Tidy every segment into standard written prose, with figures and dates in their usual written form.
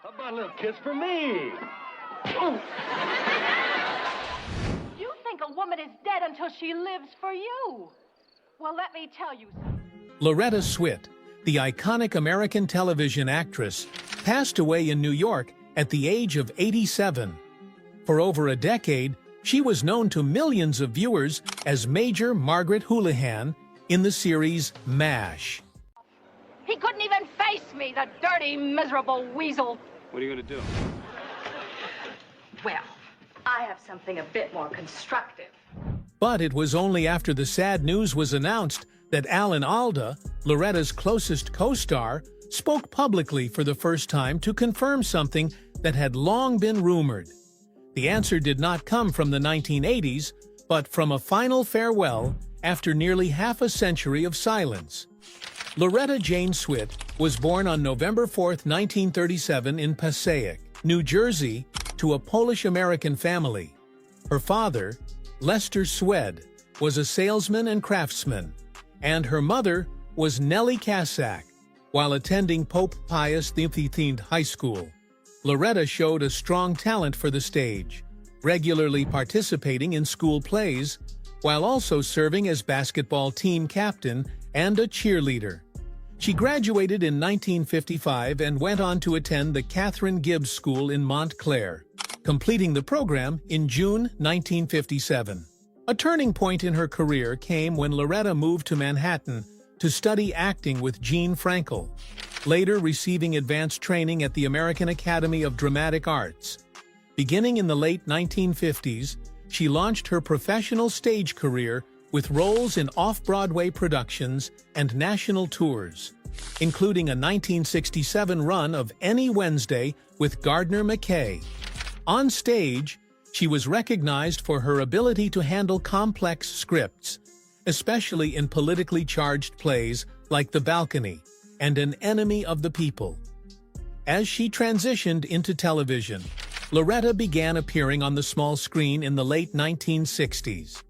How about a little kiss for me? Oh. You think a woman is dead until she lives for you. Well, let me tell you something. Loretta Swit, the iconic American television actress, passed away in New York at the age of 87. For over a decade, she was known to millions of viewers as Major Margaret Houlihan in the series MASH. He couldn't even face me, the dirty, miserable weasel. What are you going to do? Well, I have something a bit more constructive. But it was only after the sad news was announced that Alan Alda, Loretta's closest co-star, spoke publicly for the first time to confirm something that had long been rumored. The answer did not come from the 1980s, but from a final farewell after nearly half a century of silence. Loretta Jane Swit was born on November 4, 1937 in Passaic, New Jersey, to a Polish-American family. Her father, Lester Swed, was a salesman and craftsman, and her mother was Nellie Cassack. While attending Pope Pius XV High School, Loretta showed a strong talent for the stage, regularly participating in school plays, while also serving as basketball team captain and a cheerleader. She graduated in 1955 and went on to attend the Catherine Gibbs School in Montclair, completing the program in June 1957. A turning point in her career came when Loretta moved to Manhattan to study acting with Jean Frankel, later receiving advanced training at the American Academy of Dramatic Arts. Beginning in the late 1950s, she launched her professional stage career with roles in off-Broadway productions and national tours, including a 1967 run of Any Wednesday with Gardner McKay. On stage, she was recognized for her ability to handle complex scripts, especially in politically charged plays like The Balcony and An Enemy of the People. As she transitioned into television, Loretta began appearing on the small screen in the late 1960s.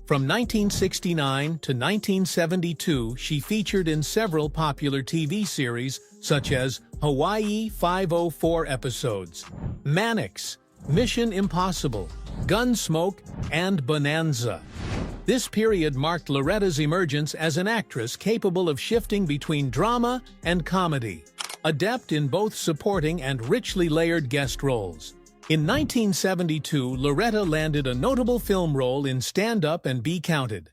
From 1969 to 1972, she featured in several popular TV series such as Hawaii 504 episodes, Mannix, Mission Impossible, Gunsmoke, and Bonanza. This period marked Loretta's emergence as an actress capable of shifting between drama and comedy, adept in both supporting and richly layered guest roles. In 1972, Loretta landed a notable film role in Stand Up and Be Counted.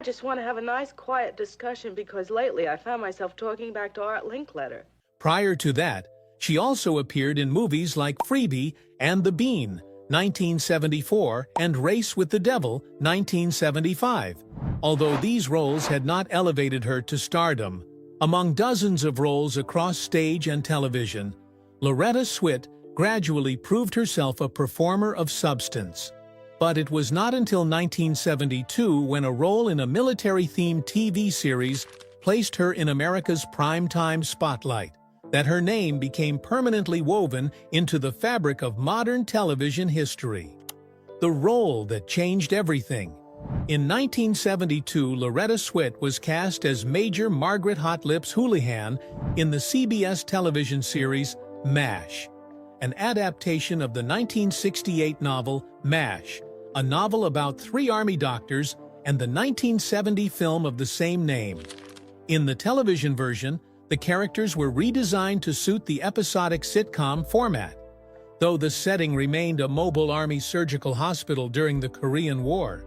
I just want to have a nice, quiet discussion because lately I found myself talking back to Art Linkletter. Prior to that, she also appeared in movies like Freebie and The Bean, 1974, and Race with the Devil, 1975. Although these roles had not elevated her to stardom, among dozens of roles across stage and television, Loretta Swit gradually proved herself a performer of substance. But it was not until 1972 when a role in a military-themed TV series placed her in America's primetime spotlight that her name became permanently woven into the fabric of modern television history. The role that changed everything. In 1972, Loretta Swit was cast as Major Margaret Hot Lips Houlihan in the CBS television series MASH, an adaptation of the 1968 novel MASH, a novel about three Army doctors, and the 1970 film of the same name. In the television version, the characters were redesigned to suit the episodic sitcom format, though the setting remained a mobile Army surgical hospital during the Korean War.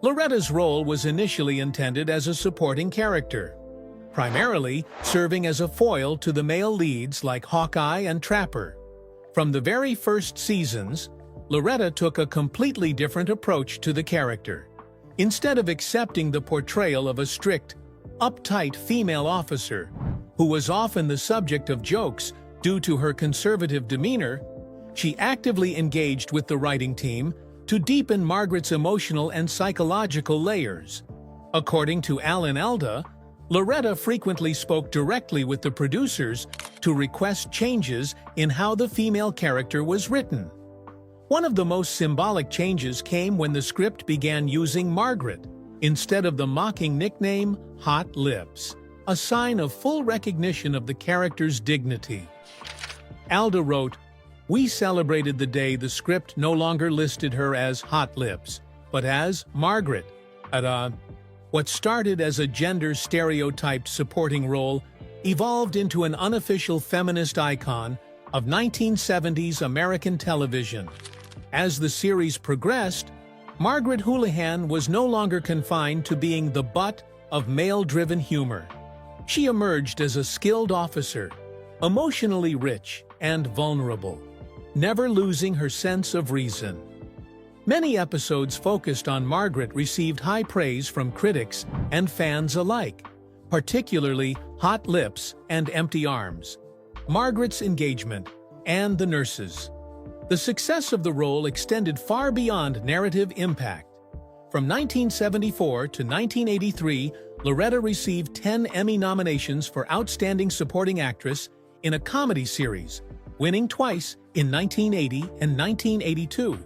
Loretta's role was initially intended as a supporting character, primarily serving as a foil to the male leads like Hawkeye and Trapper. From the very first seasons, Loretta took a completely different approach to the character. Instead of accepting the portrayal of a strict, uptight female officer, who was often the subject of jokes due to her conservative demeanor, she actively engaged with the writing team to deepen Margaret's emotional and psychological layers. According to Alan Alda, Loretta frequently spoke directly with the producers to request changes in how the female character was written. One of the most symbolic changes came when the script began using Margaret instead of the mocking nickname Hot Lips, a sign of full recognition of the character's dignity. Alda wrote, "We celebrated the day the script no longer listed her as Hot Lips, but as Margaret." What started as a gender-stereotyped supporting role evolved into an unofficial feminist icon of 1970s American television. As the series progressed, Margaret Houlihan was no longer confined to being the butt of male-driven humor. She emerged as a skilled officer, emotionally rich and vulnerable, never losing her sense of reason. Many episodes focused on Margaret received high praise from critics and fans alike, particularly Hot Lips and Empty Arms, Margaret's Engagement, and The Nurses. The success of the role extended far beyond narrative impact. From 1974 to 1983, Loretta received 10 Emmy nominations for Outstanding Supporting Actress in a comedy series, winning twice in 1980 and 1982.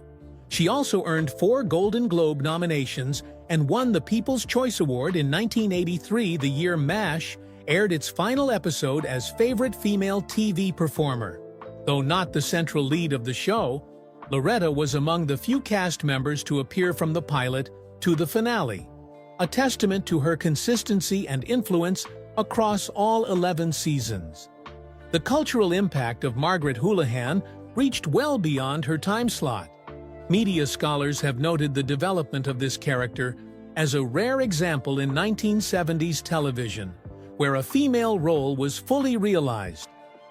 She also earned 4 Golden Globe nominations and won the People's Choice Award in 1983, the year MASH aired its final episode as Favorite Female TV Performer. Though not the central lead of the show, Loretta was among the few cast members to appear from the pilot to the finale, a testament to her consistency and influence across all 11 seasons. The cultural impact of Margaret Houlihan reached well beyond her time slot. Media scholars have noted the development of this character as a rare example in 1970s television, where a female role was fully realized,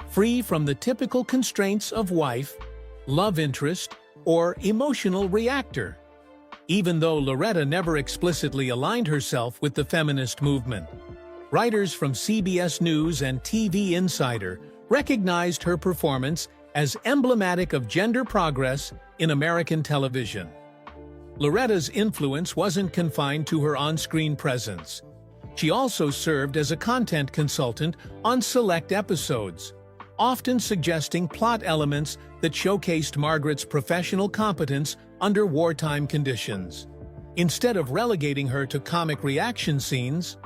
free from the typical constraints of wife, love interest, or emotional reactor. Even though Loretta never explicitly aligned herself with the feminist movement, writers from CBS News and TV Insider recognized her performance as emblematic of gender progress in American television. Loretta's influence wasn't confined to her on-screen presence. She also served as a content consultant on select episodes, often suggesting plot elements that showcased Margaret's professional competence under wartime conditions. Instead of relegating her to comic reaction scenes,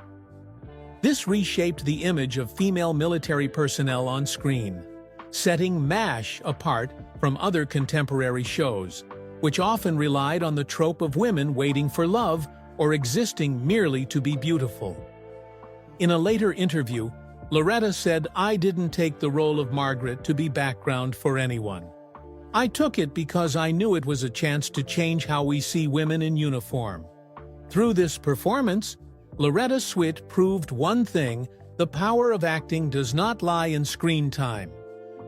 this reshaped the image of female military personnel on screen, setting MASH apart from other contemporary shows, which often relied on the trope of women waiting for love or existing merely to be beautiful. In a later interview, Loretta said, "I didn't take the role of Margaret to be background for anyone. I took it because I knew it was a chance to change how we see women in uniform." Through this performance, Loretta Swit proved one thing: the power of acting does not lie in screen time,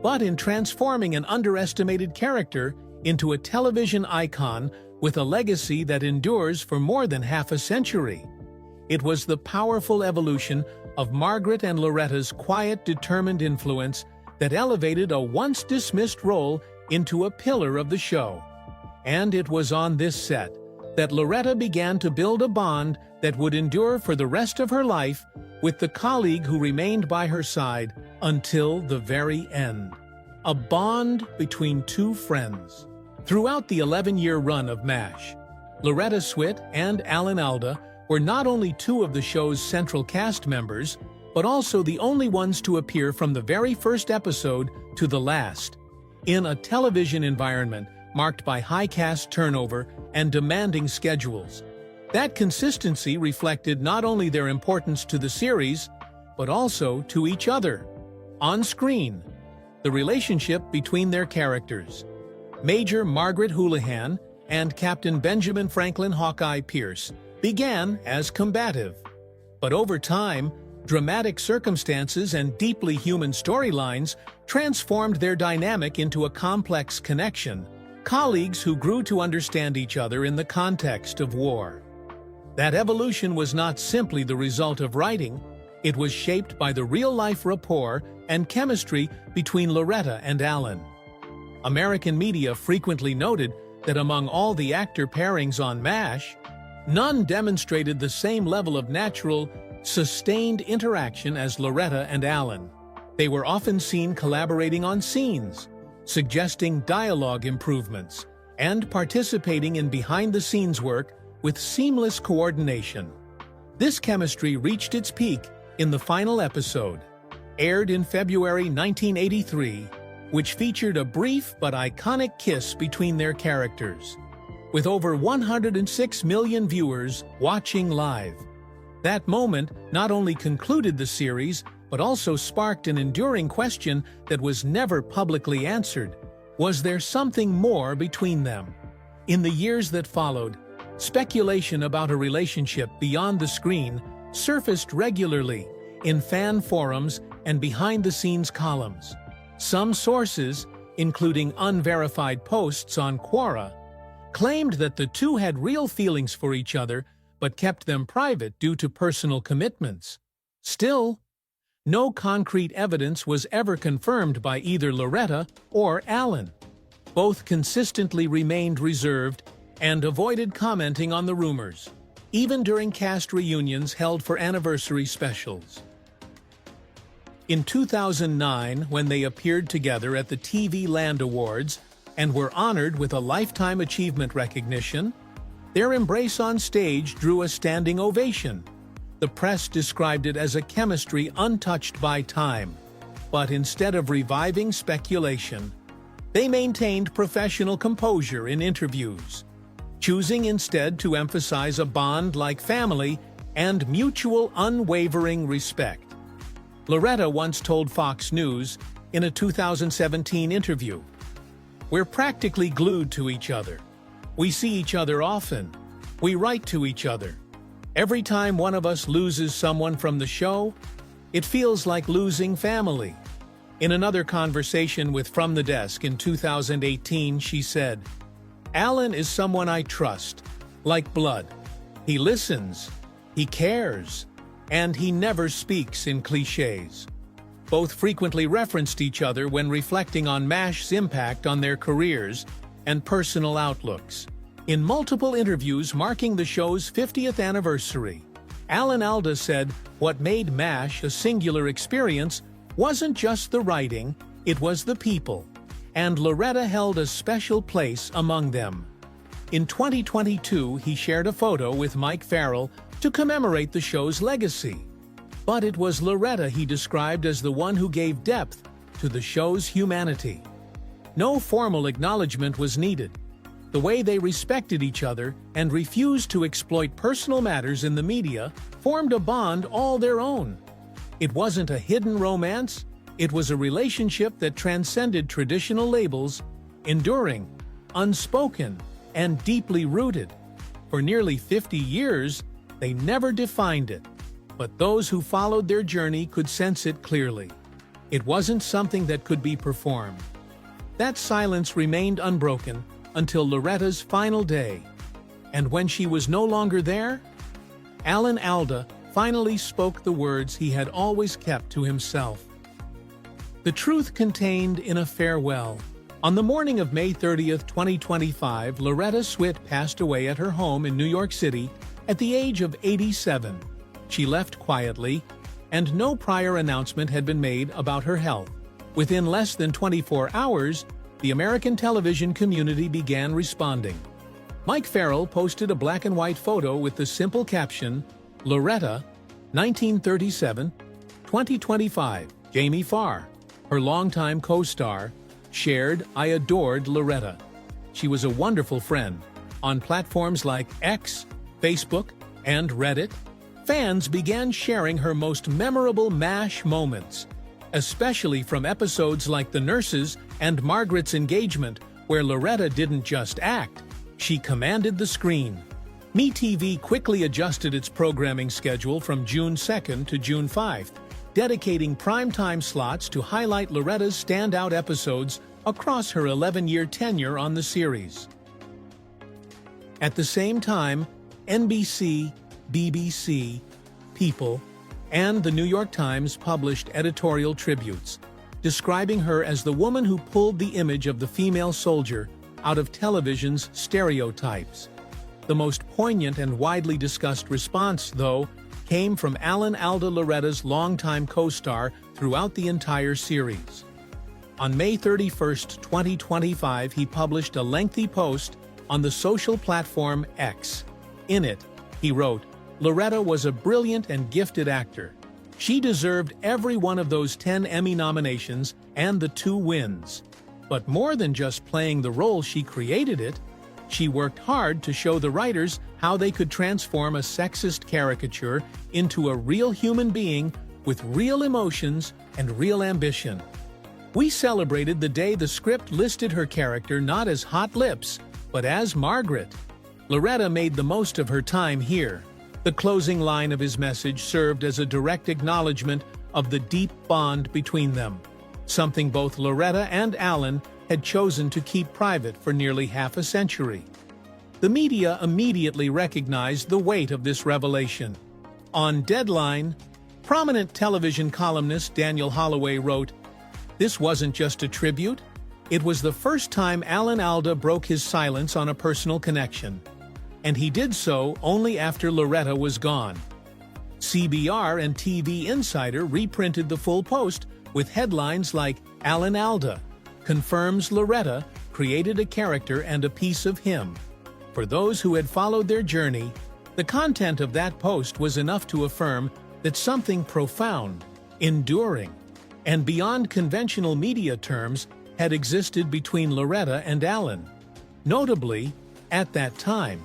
but in transforming an underestimated character into a television icon with a legacy that endures for more than half a century. It was the powerful evolution of Margaret and Loretta's quiet, determined influence that elevated a once-dismissed role into a pillar of the show. And it was on this set that Loretta began to build a bond that would endure for the rest of her life with the colleague who remained by her side until the very end. A bond between two friends. Throughout the 11-year run of MASH, Loretta Swit and Alan Alda were not only two of the show's central cast members, but also the only ones to appear from the very first episode to the last. In a television environment marked by high cast turnover and demanding schedules, that consistency reflected not only their importance to the series, but also to each other. On screen, the relationship between their characters, Major Margaret Houlihan and Captain Benjamin Franklin Hawkeye Pierce, began as combative. But over time, dramatic circumstances and deeply human storylines transformed their dynamic into a complex connection, colleagues who grew to understand each other in the context of war. That evolution was not simply the result of writing, it was shaped by the real-life rapport and chemistry between Loretta and Alan. American media frequently noted that among all the actor pairings on MASH, none demonstrated the same level of natural, sustained interaction as Loretta and Alan. They were often seen collaborating on scenes, suggesting dialogue improvements, and participating in behind-the-scenes work with seamless coordination. This chemistry reached its peak in the final episode, aired in February 1983, which featured a brief but iconic kiss between their characters. With over 106 million viewers watching live, that moment not only concluded the series, but also sparked an enduring question that was never publicly answered. Was there something more between them? In the years that followed, speculation about a relationship beyond the screen surfaced regularly in fan forums and behind-the-scenes columns. Some sources, including unverified posts on Quora, claimed that the two had real feelings for each other but kept them private due to personal commitments. Still, no concrete evidence was ever confirmed by either Loretta or Alan. Both consistently remained reserved and avoided commenting on the rumors, even during cast reunions held for anniversary specials. In 2009, when they appeared together at the TV Land Awards and were honored with a Lifetime Achievement recognition, their embrace on stage drew a standing ovation. The press described it as a chemistry untouched by time, but instead of reviving speculation, they maintained professional composure in interviews, choosing instead to emphasize a bond like family and mutual unwavering respect. Loretta once told Fox News in a 2017 interview, "We're practically glued to each other. We see each other often. We write to each other. Every time one of us loses someone from the show, it feels like losing family." In another conversation with From the Desk in 2018, she said, "Alan is someone I trust, like blood. He listens, he cares, and he never speaks in cliches." Both frequently referenced each other when reflecting on MASH's impact on their careers and personal outlooks. In multiple interviews marking the show's 50th anniversary, Alan Alda said what made MASH a singular experience wasn't just the writing, it was the people, and Loretta held a special place among them. In 2022, he shared a photo with Mike Farrell to commemorate the show's legacy. But it was Loretta he described as the one who gave depth to the show's humanity. No formal acknowledgement was needed. The way they respected each other and refused to exploit personal matters in the media formed a bond all their own. It wasn't a hidden romance, it was a relationship that transcended traditional labels, enduring, unspoken, and deeply rooted. For nearly 50 years, they never defined it, but those who followed their journey could sense it clearly. It wasn't something that could be performed. That silence remained unbroken until Loretta's final day. And when she was no longer there, Alan Alda finally spoke the words he had always kept to himself. The truth contained in a farewell. On the morning of May 30th, 2025, Loretta Swit passed away at her home in New York City at the age of 87. She left quietly, and no prior announcement had been made about her health. Within less than 24 hours, the American television community began responding. Mike Farrell posted a black and white photo with the simple caption, "Loretta, 1937-2025, Jamie Farr." Her longtime co-star shared, "I adored Loretta. She was a wonderful friend." On platforms like X, Facebook, and Reddit, fans began sharing her most memorable MASH moments, especially from episodes like The Nurses and Margaret's Engagement, where Loretta didn't just act, she commanded the screen. MeTV quickly adjusted its programming schedule from June 2nd to June 5th, dedicating primetime slots to highlight Loretta's standout episodes across her 11-year tenure on the series. At the same time, NBC, BBC, People, and the New York Times published editorial tributes, describing her as the woman who pulled the image of the female soldier out of television's stereotypes. The most poignant and widely discussed response, though, came from Alan Alda, Loretta's longtime co-star throughout the entire series. On May 31st, 2025, he published a lengthy post on the social platform X. In it, he wrote, "Loretta was a brilliant and gifted actor. She deserved every one of those 10 Emmy nominations and the two wins. But more than just playing the role she created it, she worked hard to show the writers how they could transform a sexist caricature into a real human being with real emotions and real ambition. We celebrated the day the script listed her character not as Hot Lips, but as Margaret. Loretta made the most of her time here. The closing line of his message served as a direct acknowledgement of the deep bond between them, something both Loretta and Alan had chosen to keep private for nearly half a century. The media immediately recognized the weight of this revelation. On Deadline, prominent television columnist Daniel Holloway wrote, "This wasn't just a tribute, it was the first time Alan Alda broke his silence on a personal connection. And he did so only after Loretta was gone." CBR and TV Insider reprinted the full post with headlines like, "Alan Alda confirms Loretta created a character and a piece of him." For those who had followed their journey, the content of that post was enough to affirm that something profound, enduring, and beyond conventional media terms had existed between Loretta and Alan. Notably, at that time,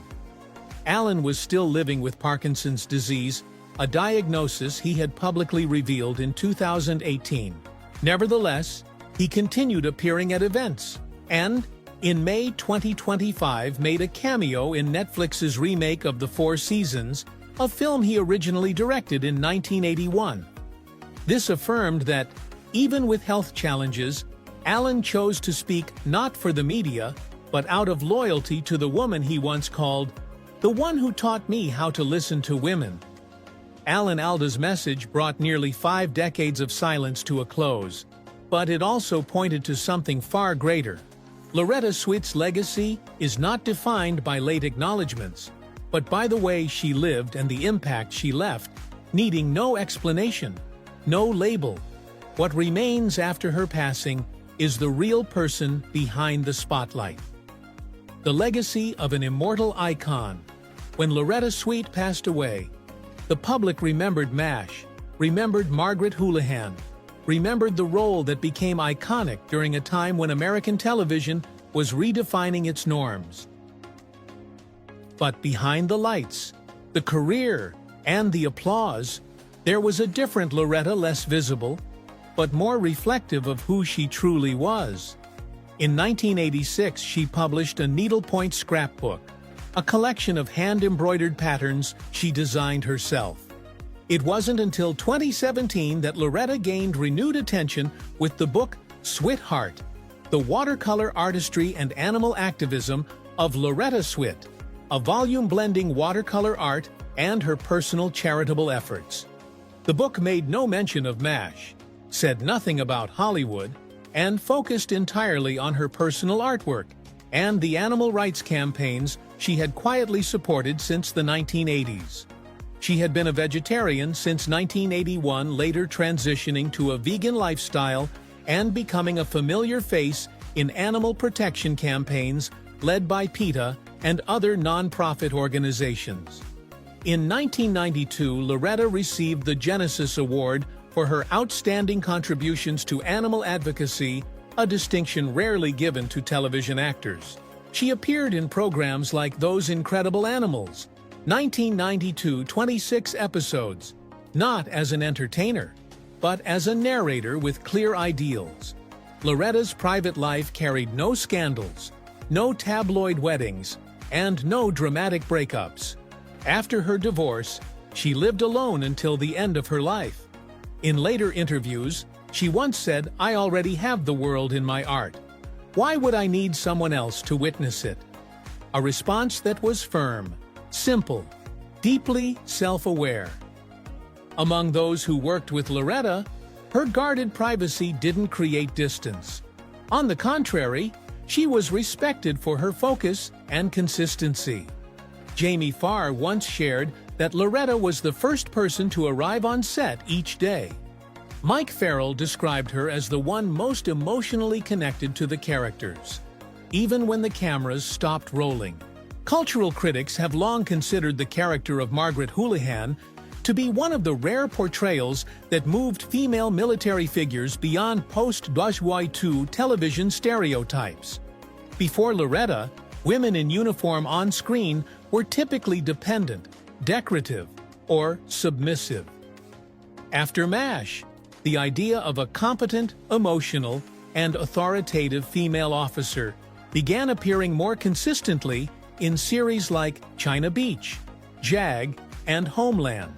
Alan was still living with Parkinson's disease, a diagnosis he had publicly revealed in 2018. Nevertheless, he continued appearing at events, and, in May 2025, made a cameo in Netflix's remake of The Four Seasons, a film he originally directed in 1981. This affirmed that, even with health challenges, Alan chose to speak not for the media, but out of loyalty to the woman he once called, "the one who taught me how to listen to women." Alan Alda's message brought nearly 5 decades of silence to a close, but it also pointed to something far greater. Loretta Swit's legacy is not defined by late acknowledgments, but by the way she lived and the impact she left, needing no explanation, no label. What remains after her passing is the real person behind the spotlight. The legacy of an immortal icon. When Loretta Swit passed away, the public remembered MASH, remembered Margaret Houlihan, remembered the role that became iconic during a time when American television was redefining its norms. But behind the lights, the career, and the applause, there was a different Loretta, less visible, but more reflective of who she truly was. In 1986, she published a needlepoint scrapbook, a collection of hand-embroidered patterns she designed herself. It wasn't until 2017 that Loretta gained renewed attention with the book Sweetheart, The Watercolor Artistry and Animal Activism of Loretta Swit, a volume blending watercolor art and her personal charitable efforts. The book made no mention of MASH, said nothing about Hollywood, and focused entirely on her personal artwork and the animal rights campaigns she had quietly supported since the 1980s. She had been a vegetarian since 1981, later transitioning to a vegan lifestyle and becoming a familiar face in animal protection campaigns led by PETA and other non-profit organizations. In 1992, Loretta received the Genesis Award for her outstanding contributions to animal advocacy, a distinction rarely given to television actors. She appeared in programs like Those Incredible Animals, 1992, 26 episodes, not as an entertainer, but as a narrator with clear ideals. Loretta's private life carried no scandals, no tabloid weddings, and no dramatic breakups. After her divorce, she lived alone until the end of her life. In later interviews, she once said, "I already have the world in my art. Why would I need someone else to witness it?" A response that was firm, simple, deeply self-aware. Among those who worked with Loretta, her guarded privacy didn't create distance. On the contrary, she was respected for her focus and consistency. Jamie Farr once shared that Loretta was the first person to arrive on set each day. Mike Farrell described her as the one most emotionally connected to the characters, even when the cameras stopped rolling. Cultural critics have long considered the character of Margaret Houlihan to be one of the rare portrayals that moved female military figures beyond post-World War II television stereotypes. Before Loretta, women in uniform on screen were typically dependent, decorative, or submissive. After MASH, the idea of a competent, emotional, and authoritative female officer began appearing more consistently in series like China Beach, JAG, and Homeland.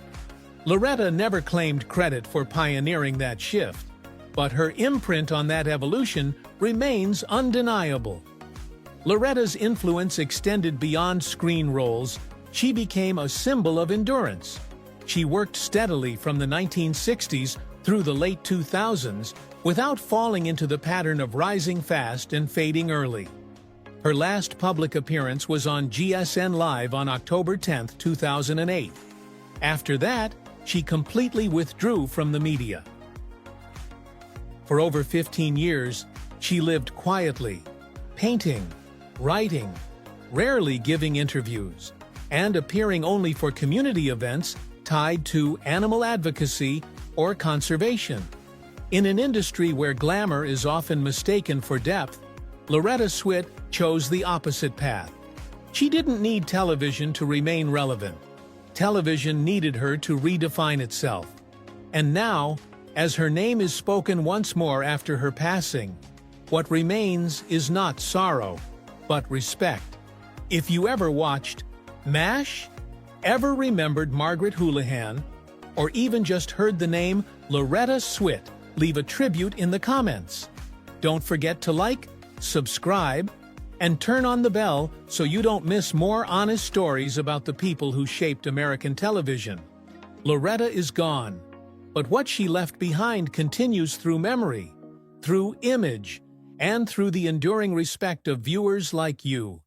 Loretta never claimed credit for pioneering that shift, but her imprint on that evolution remains undeniable. Loretta's influence extended beyond screen roles. She became a symbol of endurance. She worked steadily from the 1960s through the late 2000s without falling into the pattern of rising fast and fading early. Her last public appearance was on GSN Live on October 10, 2008. After that, she completely withdrew from the media. For over 15 years, she lived quietly, painting, writing, rarely giving interviews, and appearing only for community events tied to animal advocacy or conservation. In an industry where glamour is often mistaken for depth, Loretta Swit chose the opposite path. She didn't need television to remain relevant. Television needed her to redefine itself. And now, as her name is spoken once more after her passing, what remains is not sorrow, but respect. If you ever watched MASH, ever remembered Margaret Houlihan, or even just heard the name Loretta Swit, leave a tribute in the comments. Don't forget to like, subscribe, and turn on the bell so you don't miss more honest stories about the people who shaped American television. Loretta is gone, but what she left behind continues through memory, through image, and through the enduring respect of viewers like you.